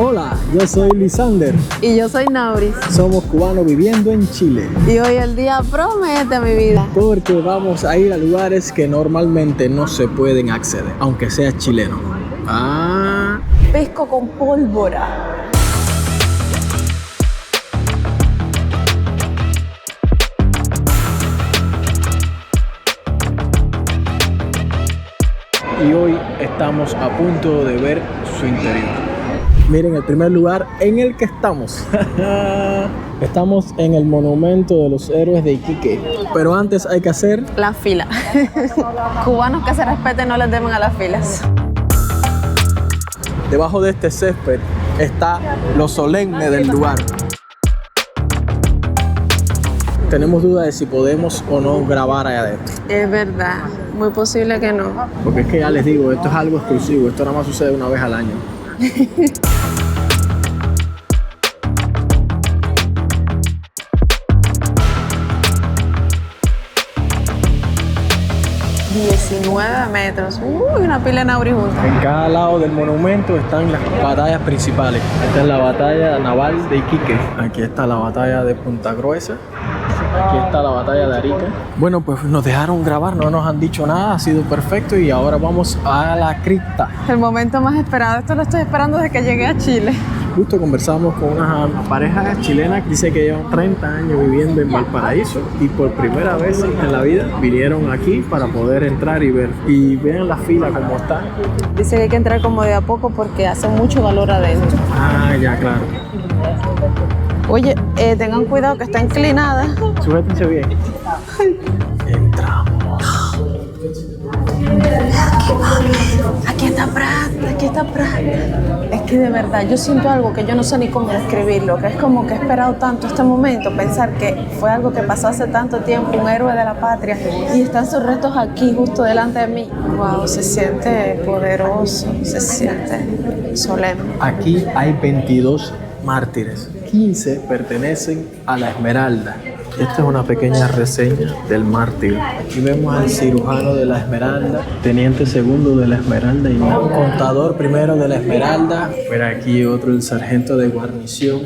Hola, yo soy Lisander. Y yo soy Nauris. Somos cubanos viviendo en Chile. Y hoy el día promete, mi vida. Porque vamos a ir a lugares que normalmente no se pueden acceder, aunque seas chileno. Pisco con pólvora. Y hoy estamos a punto de ver su interior. Miren el primer lugar en el que estamos. Estamos en el monumento de los héroes de Iquique. Pero antes hay que hacer la fila. Cubanos que se respeten, no les temen a las filas. Debajo de este césped está lo solemne del lugar. Tenemos duda de si podemos o no grabar allá adentro. Es verdad, muy posible que no. Porque es que ya les digo, esto es algo exclusivo, esto nada más sucede una vez al año. 19 metros. Una pila de Nauris juntos. En cada lado del monumento están las batallas principales. Esta es la batalla naval de Iquique. Aquí está la batalla de Punta Gruesa. Aquí está la batalla de Arica. Bueno, pues nos dejaron grabar, no nos han dicho nada, ha sido perfecto y ahora vamos a la cripta. El momento más esperado, esto lo estoy esperando desde que llegué a Chile. Justo conversamos con una pareja chilena que dice que llevan 30 años viviendo en Valparaíso y por primera vez en la vida vinieron aquí para poder entrar y ver. Y vean la fila como está. Dice que hay que entrar como de a poco porque hace mucho calor adentro. Ya, claro. Oye, tengan cuidado que está inclinada. Sujétense bien. Entramos. Aquí está Prat, aquí está Prat. Es que de verdad, yo siento algo que yo no sé ni cómo describirlo, que es como que he esperado tanto este momento, pensar que fue algo que pasó hace tanto tiempo, un héroe de la patria, y están sus restos aquí, justo delante de mí. Wow, se siente poderoso, se siente solemne. Aquí hay 22 mártires. 15 pertenecen a la Esmeralda. Esta es una pequeña reseña del mártir. Aquí vemos al cirujano de la Esmeralda, teniente segundo de la Esmeralda y contador primero de la Esmeralda. Pero aquí otro, el sargento de guarnición.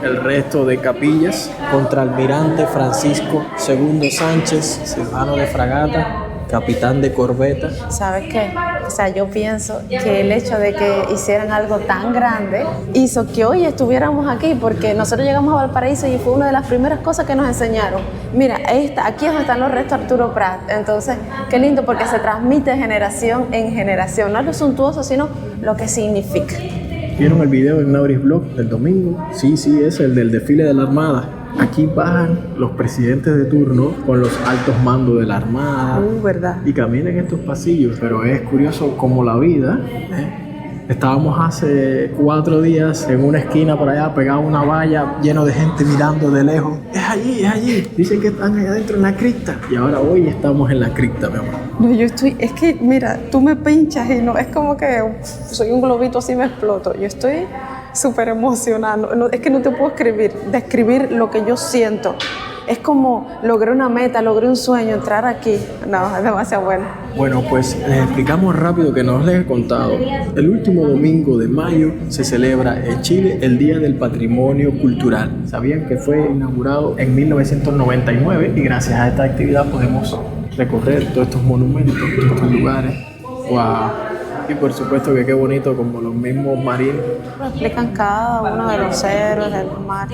El resto de capillas, contraalmirante Francisco II Sánchez, cirujano de fragata, capitán de corbeta. ¿Sabes qué? O sea, yo pienso que el hecho de que hicieran algo tan grande hizo que hoy estuviéramos aquí, porque nosotros llegamos a Valparaíso y fue una de las primeras cosas que nos enseñaron. Mira, aquí es donde están los restos de Arturo Prat. Entonces, qué lindo, porque se transmite de generación en generación. No es lo suntuoso, sino lo que significa. ¿Vieron el video en Nauris Blog del domingo? Sí, es el del desfile de la Armada. Aquí bajan los presidentes de turno con los altos mandos de la Armada. ¿Verdad? Y caminan estos pasillos, pero es curioso como la vida. Estábamos hace 4 días en una esquina por allá, pegado a una valla, lleno de gente mirando de lejos. Es allí. Dicen que están allá adentro en la cripta. Y ahora hoy estamos en la cripta, mi amor. No, es que, mira, tú me pinchas y no, es como que soy un globito así, me exploto. Yo estoy súper emocionada. No, es que no te puedo describir lo que yo siento. Es como logré una meta, logré un sueño, entrar aquí. No, es demasiado bueno. Bueno, pues les explicamos rápido que no les he contado. El último domingo de mayo se celebra en Chile el Día del Patrimonio Cultural. ¿Sabían que fue inaugurado en 1999? Y gracias a esta actividad podemos recorrer todos estos monumentos, todos estos lugares. ¡Wow! Y por supuesto que qué bonito, como los mismos marines explican cada uno de los héroes del mar.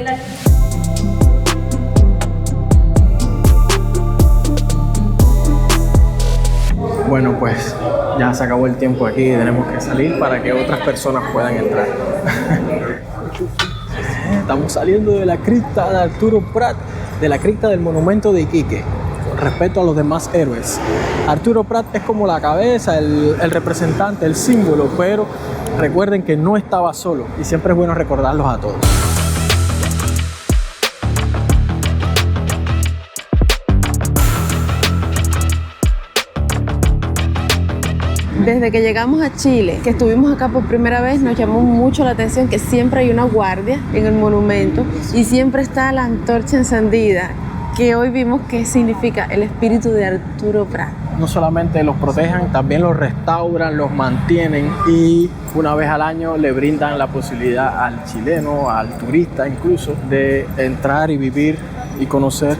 Bueno, pues ya se acabó el tiempo aquí y tenemos que salir para que otras personas puedan entrar. Estamos saliendo de la cripta de Arturo Prat, de la cripta del monumento de Iquique, con respecto a los demás héroes. Arturo Prat es como la cabeza, el representante, el símbolo, pero recuerden que no estaba solo y siempre es bueno recordarlos a todos. Desde que llegamos a Chile, que estuvimos acá por primera vez, nos llamó mucho la atención que siempre hay una guardia en el monumento y siempre está la antorcha encendida, que hoy vimos que significa el espíritu de Arturo Prat. no solamente los protegen, también los restauran, los mantienen y una vez al año le brindan la posibilidad al chileno, al turista incluso, de entrar y vivir y conocer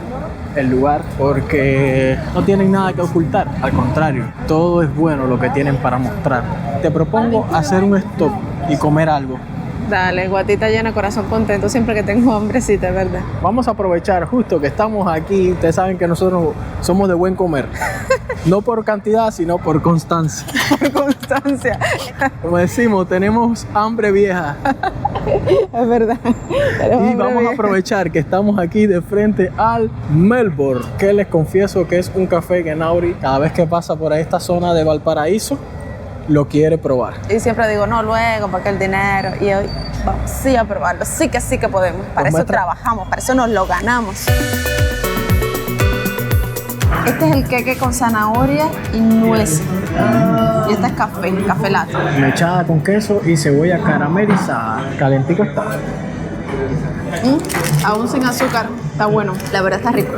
el lugar porque no tienen nada que ocultar, al contrario, todo es bueno lo que tienen para mostrar. Te propongo hacer un stop y comer algo. Dale, guatita llena, corazón contento, siempre que tengo hambrecita, ¿verdad? Vamos a aprovechar justo que estamos aquí. Ustedes saben que nosotros somos de buen comer. No por cantidad, sino por constancia. Por constancia. Como decimos, tenemos hambre vieja. Es verdad. Y vamos a aprovechar que estamos aquí de frente al Melbourne, que les confieso que es un café que Nauri, cada vez que pasa por esta zona de Valparaíso, lo quiere probar. Y siempre digo, no, luego, porque el dinero. Y hoy vamos sí a probarlo. Sí que podemos. Para eso trabajamos, para eso nos lo ganamos. Este es el queque con zanahoria y nueces. Y este es café latte. Mechada con queso y cebolla caramelizada. Calentico está. Aún sin azúcar, está bueno. La verdad está rico.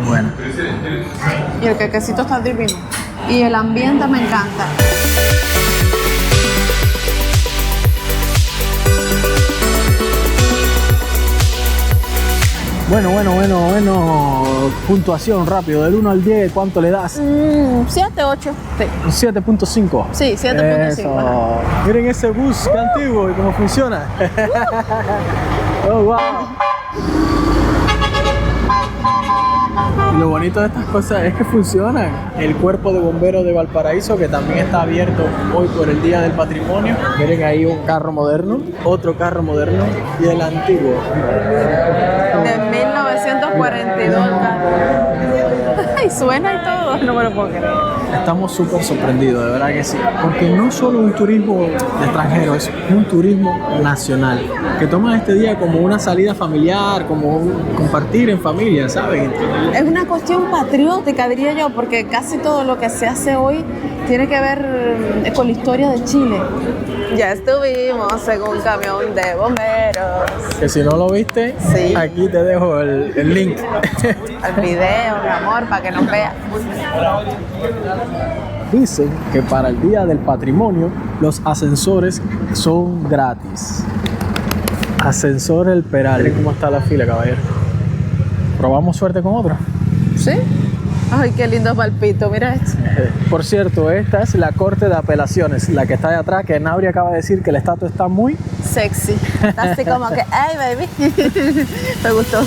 Bueno. Y el quequecito está divino. Y el ambiente me encanta. Bueno. Puntuación rápido, del 1 al 10, ¿cuánto le das? 7, 8. Sí. 7.5. Sí, 7.5. Miren ese bus que antiguo y cómo funciona. Oh, wow. Y lo bonito de estas cosas es que funcionan. El cuerpo de bomberos de Valparaíso, que también está abierto hoy por el Día del Patrimonio. Miren ahí un carro moderno, otro carro moderno y el antiguo. De 1942 el carro. Y suena y todo, no me lo puedo creer. Estamos súper sorprendidos, de verdad que sí. Porque no solo un turismo de extranjeros, es un turismo nacional. Que toman este día como una salida familiar, como un compartir en familia, ¿saben? Es una cuestión patriótica, diría yo, porque casi todo lo que se hace hoy tiene que ver con la historia de Chile. Ya estuvimos en un camión de bomberos. Que si no lo viste, sí, aquí te dejo el link. El video, mi amor, para que nos veas. Dicen que para el Día del Patrimonio los ascensores son gratis. Ascensor El Peral. Miren cómo está la fila, caballero. ¿Probamos suerte con otro? ¿Sí? Ay, qué lindo Valpito, mira esto. Por cierto, esta es la Corte de Apelaciones, la que está de atrás, que Nauri acaba de decir que la estatua está muy sexy. Está así como que, ay, baby. Me gustó.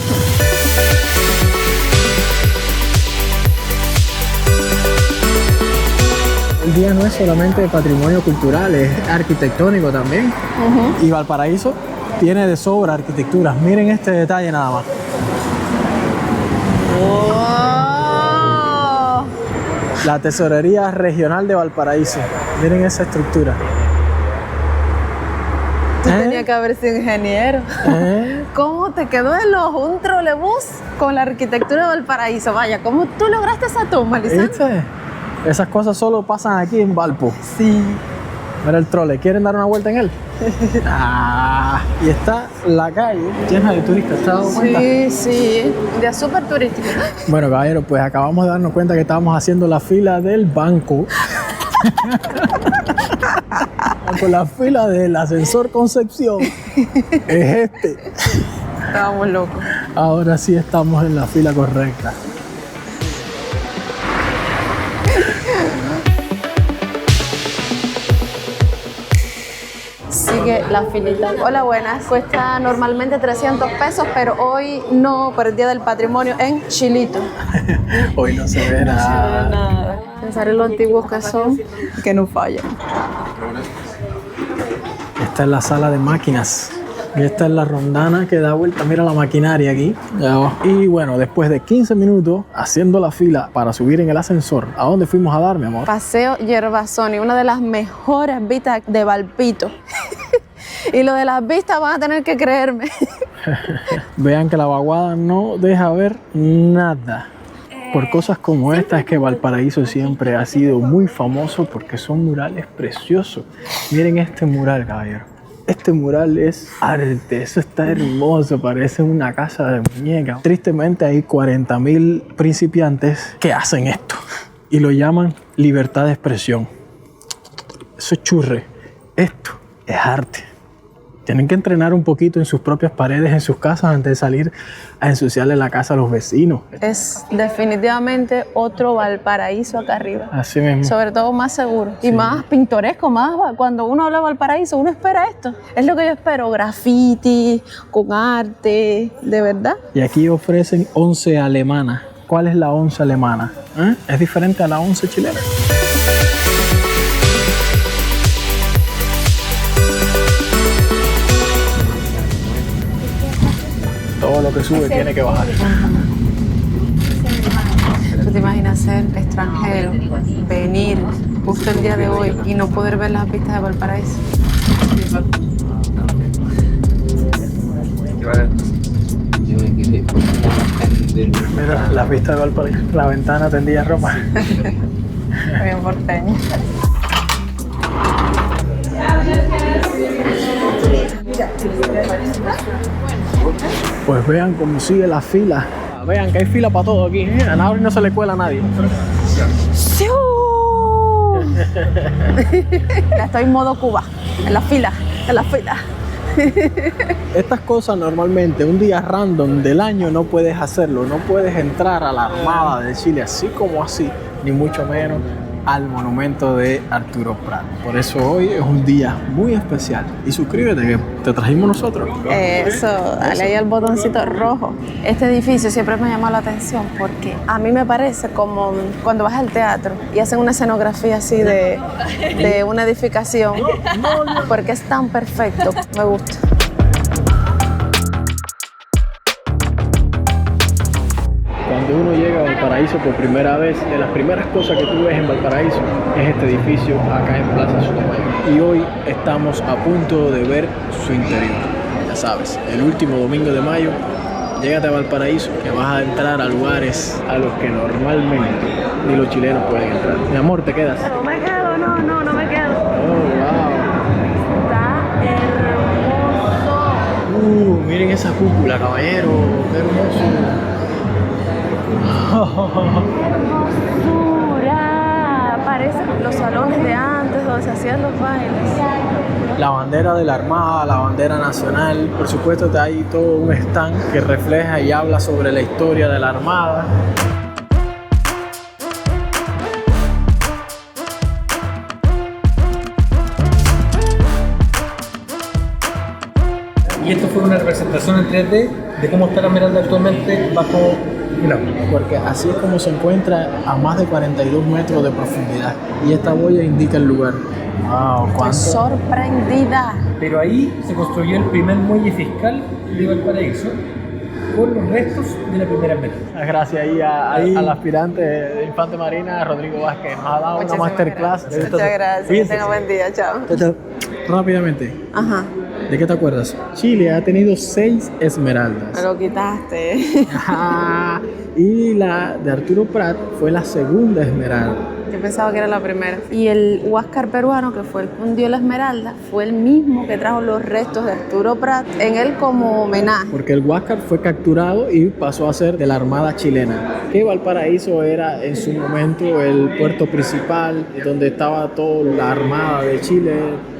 El día no es solamente de patrimonio cultural, es arquitectónico también. Y Valparaíso tiene de sobra arquitecturas. Miren este detalle nada más. Oh. La Tesorería Regional de Valparaíso. Miren esa estructura. Tú tenías que haber sido ingeniero. ¿Cómo te quedó el ojo un trolebús con la arquitectura de Valparaíso? Vaya, ¿cómo tú lograste esa toma, Lisa? ¿Viste? Esas cosas solo pasan aquí en Valpo. Sí. Mira el trole, ¿quieren dar una vuelta en él? Y está la calle llena de turistas, ¿te has dado cuenta? Sí, de súper turístico. Bueno, caballero, pues acabamos de darnos cuenta que estábamos haciendo la fila del banco. Con la fila del ascensor Concepción. Es este. Estábamos locos. Ahora sí estamos en la fila correcta. Sigue la filita. Hola, buenas. Cuesta normalmente 300 pesos, pero hoy no, por el Día del Patrimonio en Chilito. Hoy no se ve nada. Pensar en lo antiguos que son, que no fallan. Esta es la sala de máquinas. Y esta es la rondana que da vuelta. Mira la maquinaria aquí. Y bueno, después de 15 minutos haciendo la fila para subir en el ascensor, ¿a dónde fuimos a dar, mi amor? Paseo Yerbazoni, una de las mejores vistas de Valpito. Y lo de las vistas van a tener que creerme. Vean que la vaguada no deja ver nada. Por cosas como esta es que Valparaíso siempre ha sido muy famoso porque son murales preciosos. Miren este mural, caballero. Este mural es arte, eso está hermoso, parece una casa de muñeca. Tristemente hay 40.000 principiantes que hacen esto. y lo llaman libertad de expresión. Eso es churre. Esto es arte. Tienen que entrenar un poquito en sus propias paredes, en sus casas, antes de salir a ensuciarle la casa a los vecinos. Es definitivamente otro Valparaíso acá arriba. Así mismo. Sobre todo más seguro y más pintoresco, más cuando uno habla de Valparaíso, uno espera esto. Es lo que yo espero, graffiti, con arte, de verdad. Y aquí ofrecen once alemana. ¿Cuál es la once alemana? Es diferente a la once chilena. Todo lo que sube tiene que bajar. ¿Tú te imaginas ser extranjero, venir justo el día de hoy y no poder ver las vistas de Valparaíso? Mira, las vistas de Valparaíso. La ventana tendía ropa. Bien porteño. Pues vean cómo sigue la fila. Vean que hay fila para todo aquí. A nadie no se le cuela a nadie. Ya estoy en modo Cuba, en la fila, en la fila. Estas cosas normalmente un día random del año no puedes hacerlo. No puedes entrar a la Armada de Chile así como así, ni mucho menos al monumento de Arturo Prat. Por eso hoy es un día muy especial. Y suscríbete que te trajimos nosotros. Eso, dale ahí al botoncito rojo. Este edificio siempre me llama la atención porque a mí me parece como cuando vas al teatro y hacen una escenografía así de una edificación, porque es tan perfecto, me gusta. Cuando uno llega a Valparaíso por primera vez, de las primeras cosas que tú ves en Valparaíso es este edificio acá en Plaza Sotomayor. Y hoy estamos a punto de ver su interior. Ya sabes, el último domingo de mayo, llégate a Valparaíso, que vas a entrar a lugares a los que normalmente ni los chilenos pueden entrar. Mi amor, ¿te quedas? No me quedo, no me quedo. Oh, wow. Está hermoso. Miren esa cúpula, caballero. Qué hermoso. ¡Hermosura! Parecen los salones de antes donde se hacían los bailes. La bandera de la Armada, la bandera nacional. Por supuesto, hay todo un stand que refleja y habla sobre la historia de la Armada. Y esto fue una representación en 3D de cómo está la Esmeralda actualmente bajo el agua. Porque así es como se encuentra a más de 42 metros de profundidad. Y esta boya indica el lugar. ¡Wow! ¿Cuánto? Sorprendida. Pero ahí se construyó el primer muelle fiscal de Valparaíso con los restos de la primera Esmeralda. Gracias ahí al aspirante de Infante Marina, Rodrigo Vázquez. Nos ha dado una Muchísimas masterclass. gracias. Muchas gracias. Que tenga buen día. Chao. Rápidamente, Ajá. ¿de qué te acuerdas? Chile ha tenido 6 esmeraldas. Me lo quitaste. Ajá. Y la de Arturo Prat fue la segunda esmeralda. Yo pensaba que era la primera. Y el huáscar peruano, que fue el que hundió la esmeralda, fue el mismo que trajo los restos de Arturo Prat en él como homenaje. Porque el huáscar fue capturado y pasó a ser de la Armada chilena. Que Valparaíso era en su momento el puerto principal, donde estaba toda la Armada de Chile.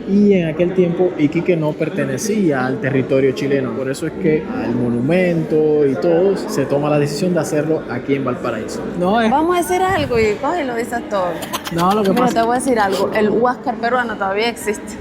Y en aquel tiempo Iquique no pertenecía al territorio chileno. Por eso es que el monumento y todo se toma la decisión de hacerlo aquí en Valparaíso. Vamos a decir algo y coge y lo dices todo. No, lo que Pero pasa te voy a decir algo. El huáscar peruano todavía existe.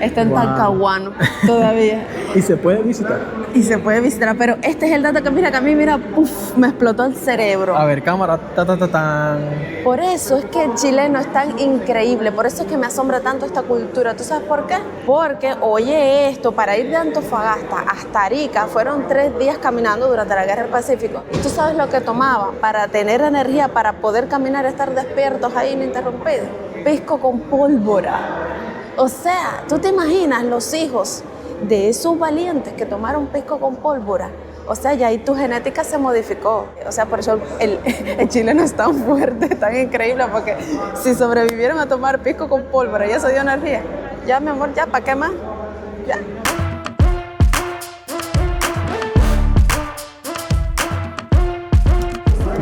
Está en Wow. Talcahuano todavía. y se puede visitar. Y se puede visitar. Pero este es el dato que a mí, uf, me explotó el cerebro. A ver, cámara, tan. Por eso es que el chileno es tan increíble, por eso es que me asombra tanto esta cultura. ¿Tú sabes por qué? Porque, oye esto, para ir de Antofagasta hasta Arica fueron 3 días caminando durante la Guerra del Pacífico. ¿Y tú sabes lo que tomaban para tener energía, para poder caminar, estar despiertos ahí ininterrumpidos? Pisco con pólvora. O sea, ¿tú te imaginas los hijos de esos valientes que tomaron pisco con pólvora? O sea, ya ahí tu genética se modificó. O sea, por eso el chileno es tan fuerte, tan increíble, porque si sobrevivieron a tomar pisco con pólvora y eso dio energía, ya, mi amor, ya, ¿para qué más? Ya.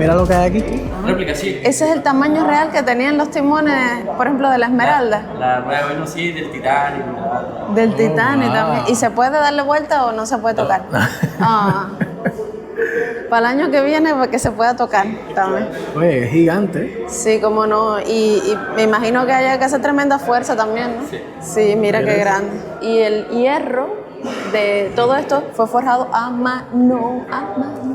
Mira lo que hay aquí. Réplica, sí. Ese es el tamaño real que tenían los timones, por ejemplo, de la Esmeralda. La rueda, bueno, sí, del Titanic. Del Titanic wow. también. ¿Y se puede darle vuelta o no se puede tocar? Ah. Para el año que viene, para que se pueda tocar también. Oye, es gigante. Sí, cómo no. Y me imagino que haya que hacer tremenda fuerza también, ¿no? Sí. Sí, mira qué grande. Y el hierro de todo esto fue forjado a mano, a mano.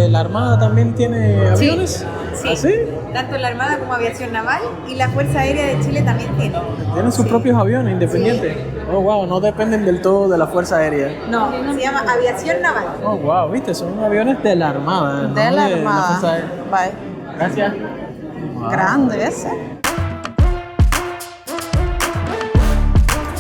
¿La Armada también tiene aviones? Sí. ¿Así? Tanto la Armada como Aviación Naval y la Fuerza Aérea de Chile también tiene. Tienen sus propios aviones independientes. Oh, wow, no dependen del todo de la Fuerza Aérea. No, se llama Aviación Naval. Oh, wow, viste, son aviones de la Armada. De no la Fuerza Armada. Aérea. Bye. Gracias. Wow. Grande ese.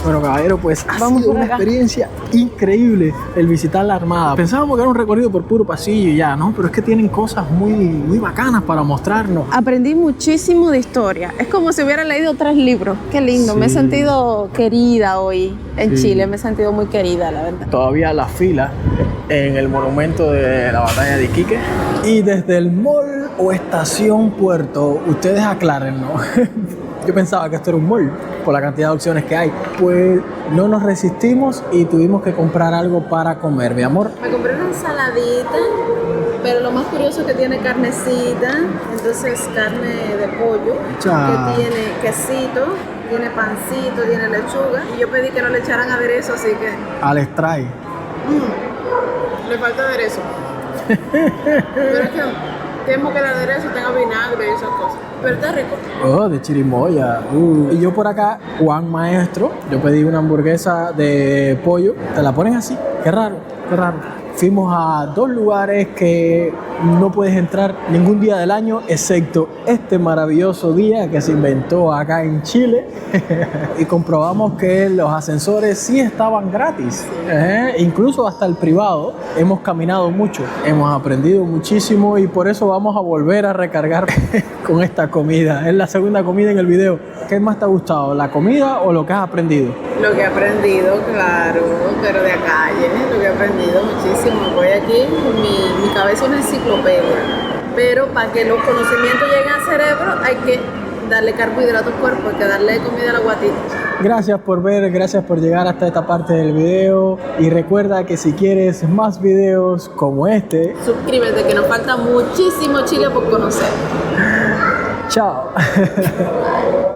Bueno, caballero, pues ha Vamos sido por una acá. experiencia increíble el visitar la Armada. Pensábamos que era un recorrido por puro pasillo y ya, ¿no? Pero es que tienen cosas muy bacanas para mostrarnos. Aprendí muchísimo de historia. Es como si hubiera leído 3 libros. Qué lindo. Sí. Me he sentido querida hoy en Sí. Chile. Me he sentido muy querida, la verdad. Todavía la fila en el monumento de la batalla de Iquique. Y desde el mall o estación Puerto, ustedes aclaren, ¿no? Yo pensaba que esto era un mall por la cantidad de opciones que hay. Pues no nos resistimos y tuvimos que comprar algo para comer, mi amor. Me compré una ensaladita, pero lo más curioso es que tiene carnecita, entonces carne de pollo, Cha. que tiene quesito, tiene pancito, tiene lechuga. Y yo pedí que no le echaran aderezo, así que Al extrae. le falta aderezo. Pero es que temo que el aderezo tenga vinagre y esas cosas. Pero está rico. Oh, de chirimoya. Y yo por acá, Juan Maestro, yo pedí una hamburguesa de pollo. ¿Te la ponen así? Qué raro, qué raro. Fuimos a 2 lugares que no puedes entrar ningún día del año, excepto este maravilloso día que se inventó acá en Chile. Y comprobamos que los ascensores sí estaban gratis. Incluso hasta el privado. Hemos caminado mucho, hemos aprendido muchísimo y por eso vamos a volver a recargar con esta comida. Es la segunda comida en el video. ¿Qué más te ha gustado? ¿La comida o lo que has aprendido? Lo que he aprendido, claro, pero de calle, lo que he aprendido muchísimo. Voy aquí, mi cabeza es una enciclopedia. Pero para que los conocimientos lleguen al cerebro hay que darle carbohidratos al cuerpo, hay que darle comida a la guatita. Gracias por ver, gracias por llegar hasta esta parte del video y recuerda que si quieres más videos como este, Suscríbete que nos falta muchísimo Chile por conocer. chao.